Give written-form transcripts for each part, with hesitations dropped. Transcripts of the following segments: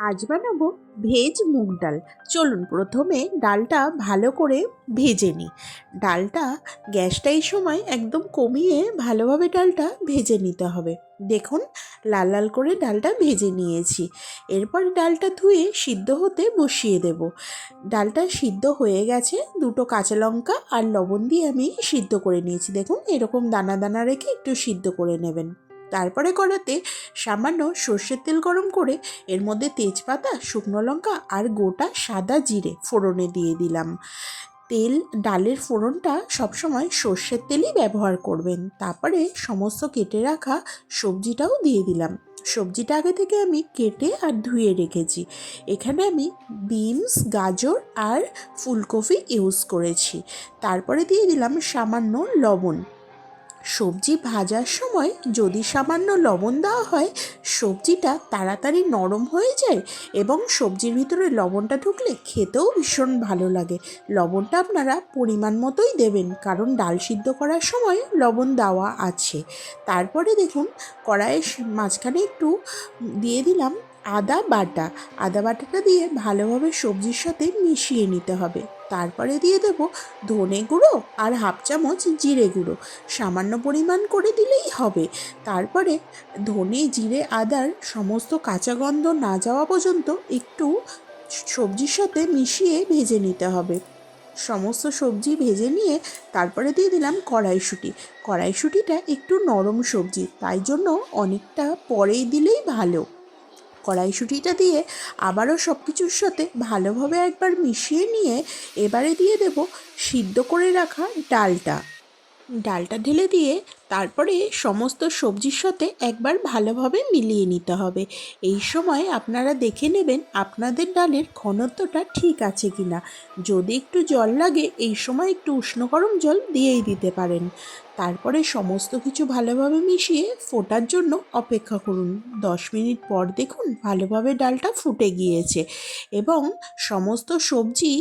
আজ বানাবো ভেজ মুগ ডাল। চলুন প্রথমে ডালটা ভালো করে ভেজে নিই। ডালটা গ্যাসটা এই সময় একদম কমিয়ে ভালোভাবে ডালটা ভেজে নিতে হবে। দেখুন লাল লাল করে ডালটা ভেজে নিয়েছি। এরপর ডালটা ধুয়ে সিদ্ধ হতে বসিয়ে দেব। ডালটা সিদ্ধ হয়ে গেছে, দুটো কাঁচা লঙ্কা আর লবণ দিয়ে আমি সিদ্ধ করে নিয়েছি। দেখুন এরকম দানা দানা রেখে একটু সিদ্ধ করে নেবেন। তারপরে কড়াতে সামান্য সর্ষের তেল গরম করে এর মধ্যে তেজপাতা, শুকনো লঙ্কা আর গোটা সাদা জিরে ফোড়নে দিয়ে দিলাম। ডালের ফোড়নটা সবসময় সর্ষের তেলই ব্যবহার করবেন। তারপরে সমস্ত কেটে রাখা সবজিটাও দিয়ে দিলাম। সবজিটা আগে থেকে আমি কেটে আর ধুয়ে রেখেছি। এখানে আমি বিনস, গাজর আর ফুলকপি ইউজ করেছি। তারপরে দিয়ে দিলাম সামান্য লবণ। সবজি ভাজার সময় যদি সামান্য লবণ দেওয়া হয়, সবজিটা তাড়াতাড়ি নরম হয়ে যায় এবং সবজির ভিতরে লবণটা ঢুকলে খেতেও ভীষণ ভালো লাগে। লবণটা আপনারা পরিমাণ মতোই দেবেন, কারণ ডাল সিদ্ধ করার সময় লবণ দেওয়া আছে। তারপরে দেখুন কড়াইয়ের মাঝখানে একটু দিয়ে দিলাম আদা বাটাটা দিয়ে ভালোভাবে সবজির সাথে মিশিয়ে নিতে হবে। তারপরে দিয়ে দেব ধনে গুঁড়ো আর হাফ চামচ জিরে গুঁড়ো, সামান্য পরিমাণ করে দিলেই হবে। তারপরে ধনে, জিরে, আদার সমস্ত কাঁচা গন্ধ না যাওয়া পর্যন্ত একটু সবজির সাথে মিশিয়ে ভেজে নিতে হবে। সমস্ত সবজি ভেজে নিয়ে তারপরে দিয়ে দিলাম কড়াইশুঁটিটা একটু নরম সবজি, তাই জন্য অনেকটা পরেই দিলেই ভালো। কড়াইশুঁটিটা দিয়ে আবারও সব কিছুর সাথে ভালোভাবে একবার মিশিয়ে নিয়ে এবারে দিয়ে দেব সিদ্ধ করে রাখা ডালটা ঢেলে দিয়ে তারপরে সমস্ত সবজির সাথে একবার ভালোভাবে মিলিয়ে নিতে হবে। এই সময় আপনারা দেখে নেবেন আপনাদের ডালের ঘনত্বটা ঠিক আছে কিনা। যদি একটু জল লাগে এই সময় একটু উষ্ণ গরম জল দিয়েই দিতে পারেন। তারপরে সমস্ত কিছু ভালোভাবে মিশিয়ে ফোটার জন্য অপেক্ষা করুন। 10 মিনিট পর দেখুন ভালোভাবে ডালটা ফুটে গিয়েছে এবং সমস্ত সবজি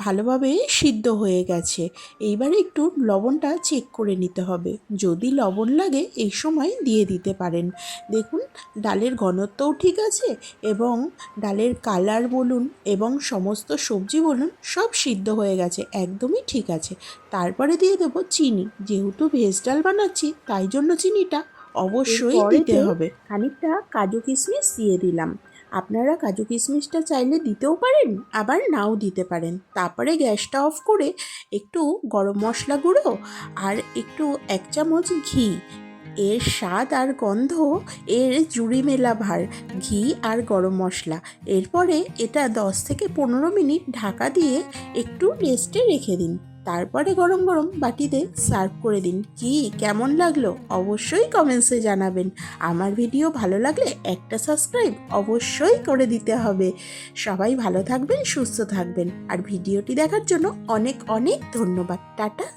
ভালোভাবে সিদ্ধ হয়ে গেছে। এইবারে একটু লবণটা চেক করে নিতে হবে, যদি লবণ লাগে এই সময় দিয়ে দিতে পারেন। দেখুন ডালের ঘনত্বও ঠিক আছে এবং ডালের কালার বলুন এবং সমস্ত সবজি বলুন সব সিদ্ধ হয়ে গেছে, একদমই ঠিক আছে। তারপরে দিয়ে দেবো চিনি, যেহেতু ভেজ ডাল বানাচ্ছি তাই জন্য চিনিটা অবশ্যই দিতে হবে। খানিকটা কাজু কিশমিশ দিয়ে দিলাম। আপনারা কাজু কিশমিশটা চাইলে দিতেও পারেন, আবার নাও দিতে পারেন। তারপরে গ্যাসটা অফ করে একটু গরম মশলা গুঁড়ো আর একটু 1 চামচ ঘি, এর স্বাদ আর গন্ধ এর জুড়ি মেলা ভার, ঘি আর গরম মশলা। এরপরে এটা 10 থেকে 15 মিনিট ঢাকা দিয়ে একটু রেস্টে রেখে দিন। তারপরে গরম গরম বাটিতে সার্ভ করে দিন। কেমন লাগলো অবশ্যই কমেন্টসে জানাবেন। আমার ভিডিও ভালো লাগলে একটা সাবস্ক্রাইব অবশ্যই করে দিতে হবে। সবাই ভালো থাকবেন, সুস্থ থাকবেন আর ভিডিওটি দেখার জন্য অনেক অনেক ধন্যবাদ। টাটা।